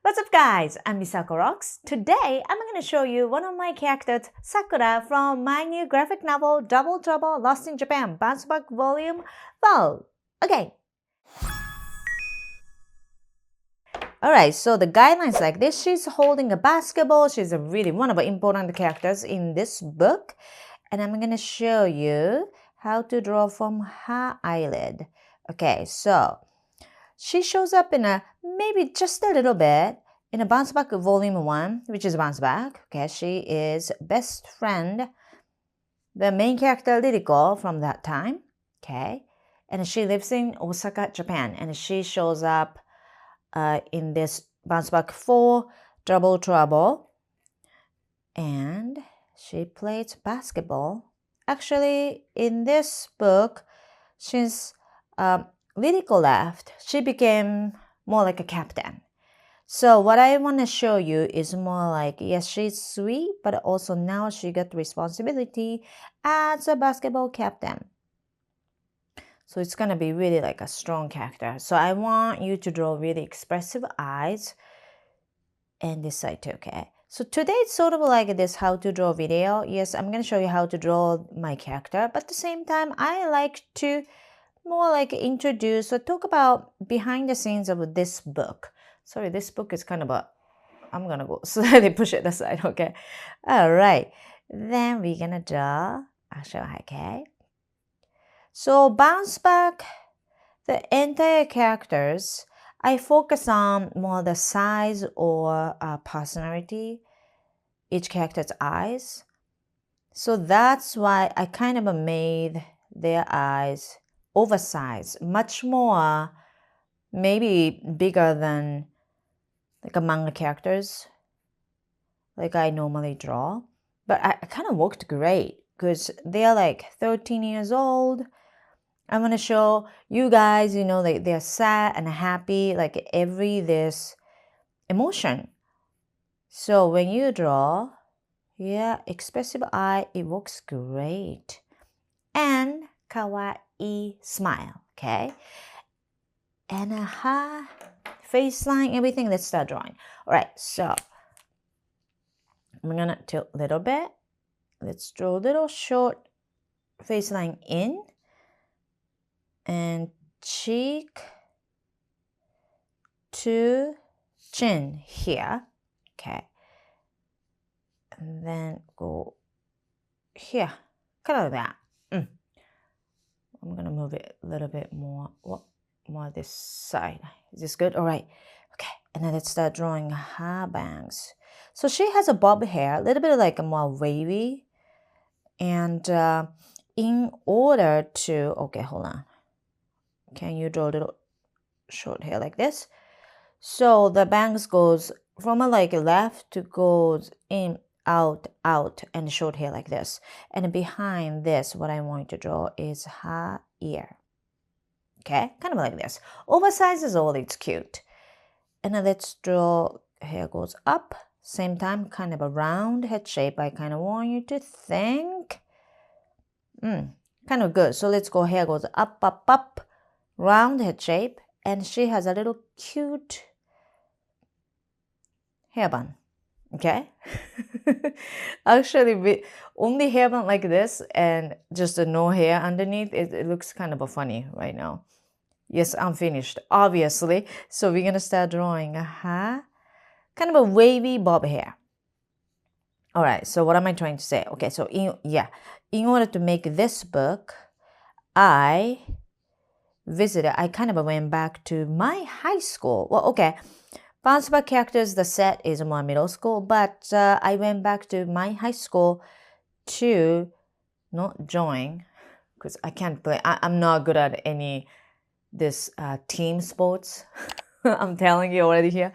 What's up guys, I'm Sakura. Today I'm going to show you one of my characters, Sakura, from my new graphic novel Double Trouble Lost in Japan, Bounce Back Volume 4. Okay. Alright, so the guidelines like this. She's holding a basketball. She's really one of the important characters in this book. And I'm going to show you how to draw from her eyelid. Okay, so she shows up in a maybe just a little bit in a Bounce Back Volume 1, which is Bounce Back. Okay, she is best friend, the main character Ririko from that time. Okay, and she lives in Osaka, Japan, and she shows up in this Bounce Back 4, Double Trouble, and she plays basketball. Actually, in this book, since Ririko left, she became more like a captain. So what I want to show you is more like, yes, she's sweet, but also now she got responsibility as a basketball captain. So it's going to be really like a strong character. So I want you to draw really expressive eyes and this side too, okay? So today it's sort of like this how to draw video. Yes, I'm going to show you how to draw my character, but at the same time, I like to more like introduce or talk about behind the scenes of this book. Sorry, this book is kind of I'm going to go slightly push it aside, okay? All right, then we're going to draw, I'll show you, okay? So Bounce Back, the entire characters, I focus on more the size or personality, each character's eyes. So that's why I kind of made their eyes oversized, much more, maybe bigger than like a manga characters, like I normally draw. But I kind of worked great because they're like 13 years old. I'm going to show you guys, you know, like they're sad and happy, like every this emotion. So when you draw, yeah, expressive eye, it works great. And kawaii smile, okay? And face line, everything. Let's start drawing. All right, so I'm going to tilt a little bit. Let's draw a little short face line in. And cheek to chin here, okay, and then go here, kind of like that. I'm gonna move it a little bit more, more this side. Is this good? All right, okay, and then let's start drawing her bangs. So she has a bob hair, a little bit like a more wavy, and in order to, okay, hold on. Can you draw a little short hair like this? So the bangs goes from a like left to goes in, out, and short hair like this. And behind this, what I want to draw is her ear. Okay, kind of like this. Oversized is all, it's cute. And then let's draw, hair goes up. Same time, kind of a round head shape. I kind of want you to think. Kind of good. So let's go, hair goes up, round head shape. And she has a little cute hairband, okay? Actually, only hairband like this and just no hair underneath, it looks kind of funny right now. Yes, I'm finished, obviously. So we're gonna start drawing kind of a wavy bob hair. All right, so what am I trying to say? Okay, so in order to make this book, I kind of went back to my high school. Well, okay, Bounce Back characters, the set is more middle school, but I went back to my high school to not join, because I can't play. I'm not good at any this team sports. I'm telling you already here.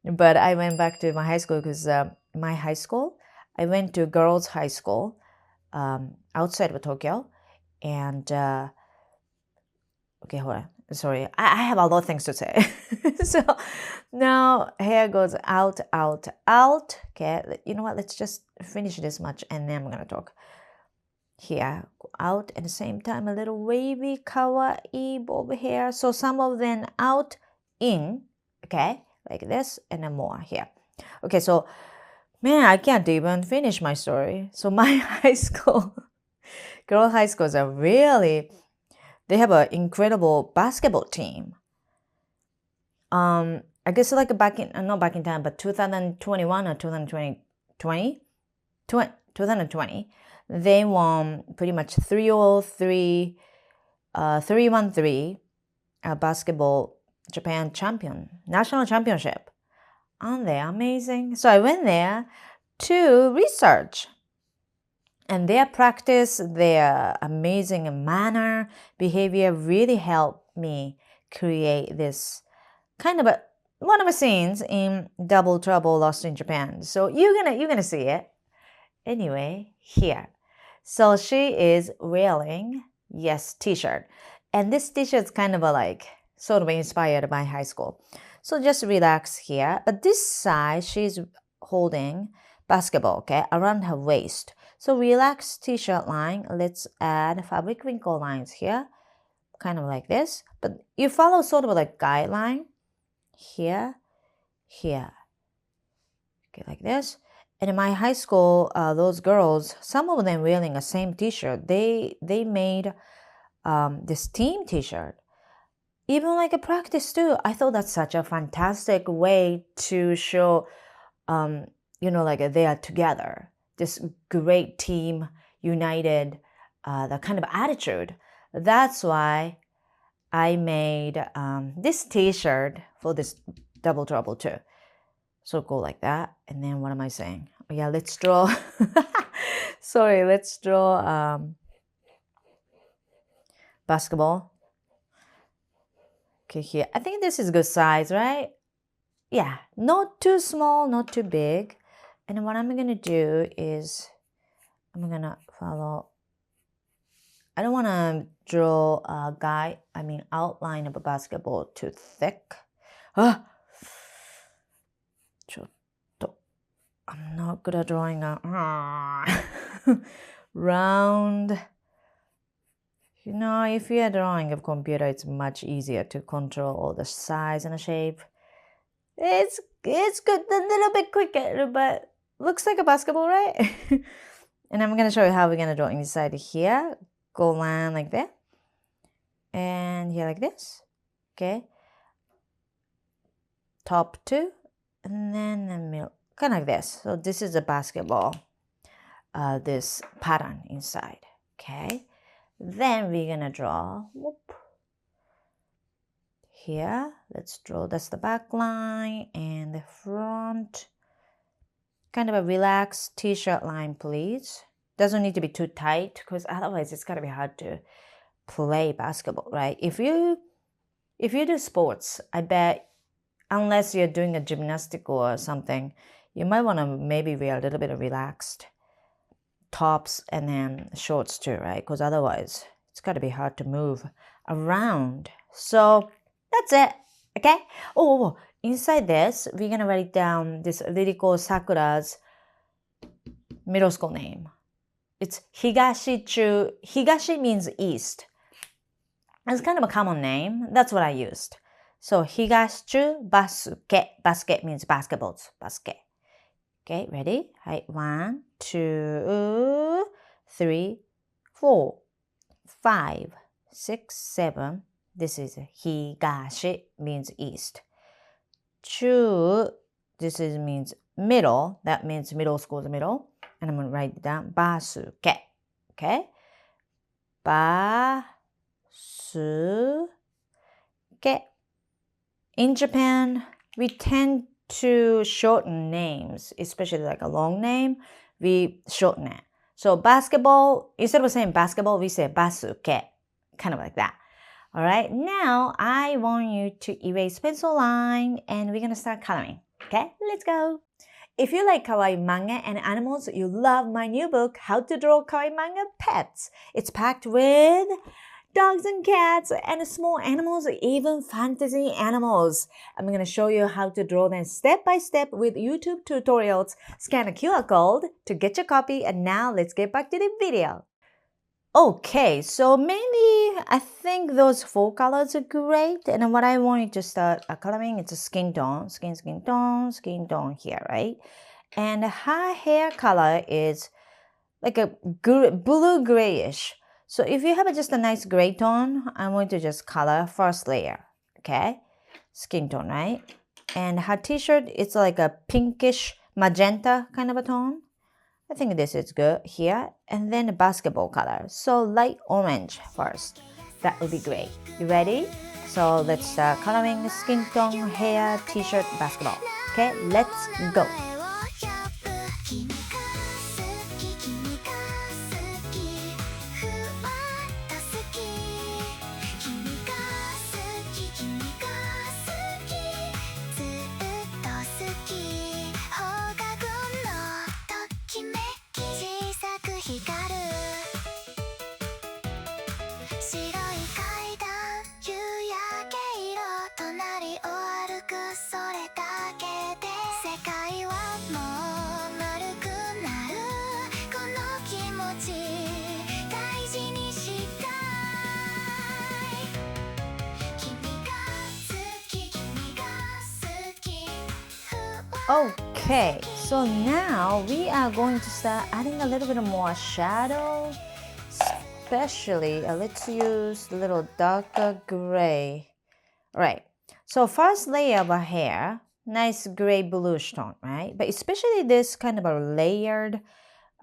But I went back to my high school because my high school, I went to girls' high school outside of Tokyo. And okay, hold on. Sorry, I have a lot of things to say. So now hair goes out. Okay, you know what? Let's just finish this much and then I'm gonna talk. Here, out at the same time, a little wavy, kawaii bob hair. So some of them out, in, okay, like this, and then more here. Okay, so man, I can't even finish my story. So my high school, girl high schools are really, they have an incredible basketball team. I guess like back in, not back in time, but 2021 or 2020, they won pretty much 303, 313 basketball Japan national championship. Aren't they amazing? So I went there to research. And their practice, their amazing manner, behavior really helped me create this kind of one of the scenes in Double Trouble Lost in Japan. So you're gonna see it. Anyway, here. So she is wearing, yes, t-shirt. And this t-shirt is kind of sort of inspired by high school. So just relax here. But this side, she's holding basketball, okay, around her waist. So relax t-shirt line. Let's add fabric wrinkle lines here, kind of like this. But you follow sort of like guideline here, here. Okay, like this. And in my high school, those girls, some of them wearing the same t-shirt. They made this team t-shirt. Even like a practice too. I thought that's such a fantastic way to show, like they are together. This great team, united, the kind of attitude. That's why I made this t-shirt for this Double Trouble too. So go like that. And then what am I saying? Oh yeah, let's draw. Sorry, let's draw basketball. Okay, here. I think this is good size, right? Yeah, not too small, not too big. And what I'm going to do is I'm going to follow. I don't want to draw outline of a basketball too thick. I'm not good at drawing a round. If you're drawing a computer, it's much easier to control all the size and the shape. It's good, a little bit quicker, but looks like a basketball, right? And I'm going to show you how we're going to draw inside here. Go line like that. And here like this. Okay. Top two. And then the middle. Kind of like this. So this is a basketball. This pattern inside. Okay. Then we're going to draw. Whoop. Here, let's draw, that's the back line and the front. Kind of a relaxed t-shirt line, please. Doesn't need to be too tight because otherwise it's gonna be hard to play basketball, right? If you do sports, I bet unless you're doing a gymnastic or something, you might want to maybe wear a little bit of relaxed tops and then shorts too, right? Because otherwise it's gotta be hard to move around. So that's it, okay? Oh, inside this, we're gonna write down this lady called Sakura's middle school name. It's Higashi-chu. Higashi means east. It's kind of a common name. That's what I used. So Higashi-chu Basuke. Basket means basketballs. Basket. Okay, ready? Right, 1, 2, 3, 4, 5, 6, 7. This is Higashi, means east. Chu, this means middle. That means middle school is middle. And I'm going to write it down. Basuke. Okay? Basuke. In Japan, we tend to shorten names, especially like a long name. We shorten it. So basketball, instead of saying basketball, we say basuke. Kind of like that. All right, now I want you to erase pencil line and we're going to start coloring. Okay, let's go. If you like kawaii manga and animals, you love my new book, How to Draw Kawaii Manga Pets. It's packed with dogs and cats and small animals, even fantasy animals. I'm going to show you how to draw them step by step with YouTube tutorials. Scan a QR code to get your copy, and now let's get back to the video. Okay, so mainly I think those four colors are great. And then what I wanted to start coloring is a skin tone, skin tone here, right? And her hair color is like a blue grayish. So if you have just a nice gray tone, I'm going to just color first layer, okay? Skin tone, right? And her t-shirt, it's like a pinkish magenta kind of a tone. I think this is good here. And then the basketball color. So light orange first. That would be great. You ready? So let's start coloring the skin tone, hair, t-shirt, basketball. Okay, let's go. Okay, so now we are going to start adding a little bit more shadow, especially let's use a little darker gray. Right, so first layer of a hair, nice gray bluish tone, right? But especially this kind of a layered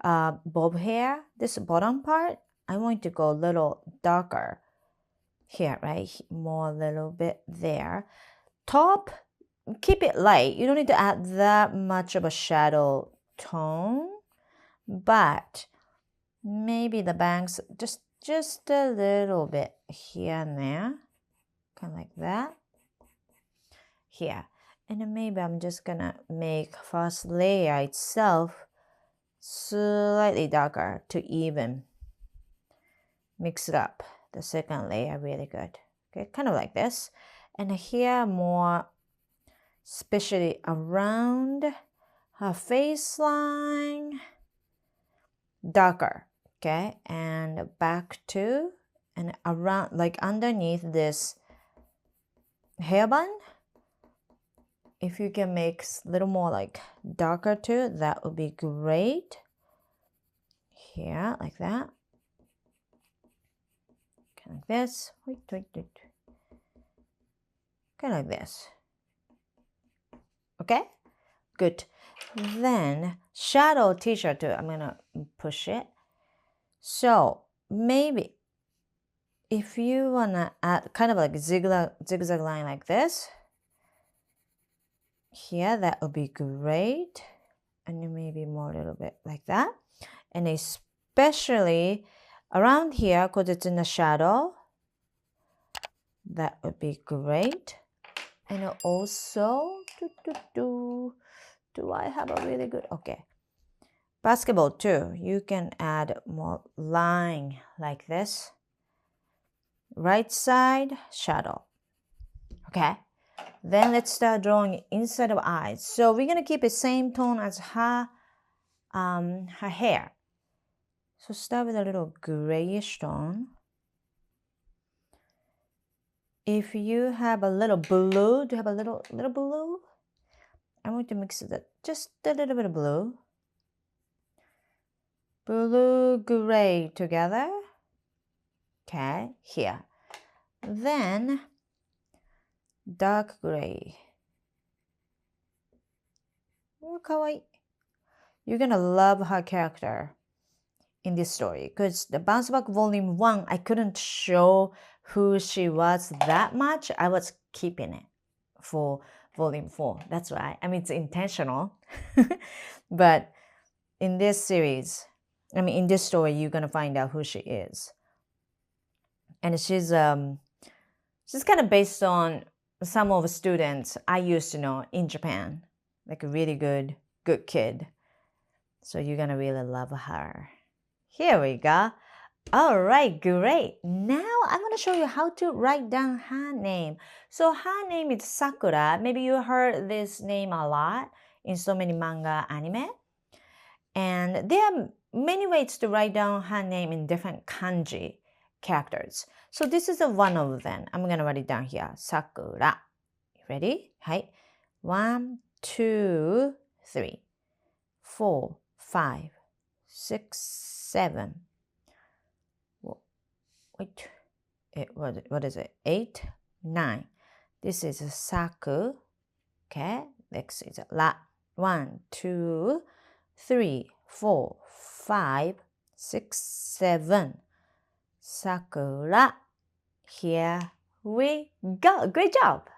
bob hair, this bottom part, I want to go a little darker here, right? More a little bit there. Top, keep it light. You don't need to add that much of a shadow tone, but maybe the bangs just a little bit here and there, kind of like that here. And then maybe I'm just gonna make first layer itself slightly darker to even mix it up. The second layer really good. Okay, kind of like this. And here more, especially around her face line, darker. Okay, and back to and around, like underneath this hairband. If you can make a little more like darker too, that would be great. Here, like that. Kind of like this. Wait. Kind of like this. Okay, good. Then shadow t-shirt too. I'm gonna push it. So maybe if you wanna add kind of like zigzag line like this, here, that would be great. And then maybe more a little bit like that. And especially around here, because it's in the shadow, that would be great. And also, do I have a really good, okay. Basketball too, you can add more line like this. Right side, shadow. Okay. Then let's start drawing inside of eyes. So we're gonna keep the same tone as her hair. So start with a little grayish tone. If you have a little blue, do you have a little blue? I'm going to mix it, just a little bit of blue. Blue, gray together. Okay, here. Then dark gray. Oh, kawaii. You're gonna love her character in this story because the Bounce Back Volume 1, I couldn't show who she was that much. I was keeping it for Volume 4. That's right. I mean, it's intentional. But in this series, I mean, in this story, you're gonna find out who she is. And she's kind of based on some of the students I used to know in Japan, like a really good kid. So you're gonna really love her. Here we go. All right, great. Now I'm gonna show you how to write down her name. So her name is Sakura. Maybe you heard this name a lot in so many manga, anime. And there are many ways to write down her name in different kanji characters. So this is one of them. I'm going to write it down here. Sakura. Ready? はい。1, 2, 3, 4, 5, 6, 7. Wait. What is it? 8, 9. This is Saku. Okay. Next is La. 1, 2, 3, 4, 5, 6, 7. Sakura. Here we go. Great job.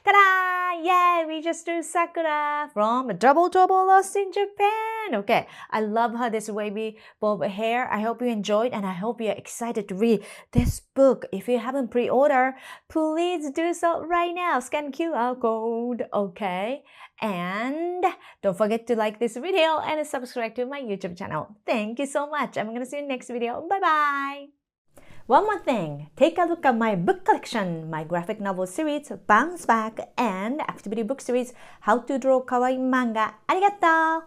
Ta-da! Yay! We just drew Sakura from Double Trouble Lost in Japan. Okay, I love her this wavy bob hair. I hope you enjoyed and I hope you're excited to read this book. If you haven't pre-ordered, please do so right now. Scan QR code, okay? And don't forget to like this video and subscribe to my YouTube channel. Thank you so much. I'm gonna see you next video. Bye-bye! One more thing, take a look at my book collection, my graphic novel series, Bounce Back, and activity book series, How to Draw Kawaii Manga. Arigato!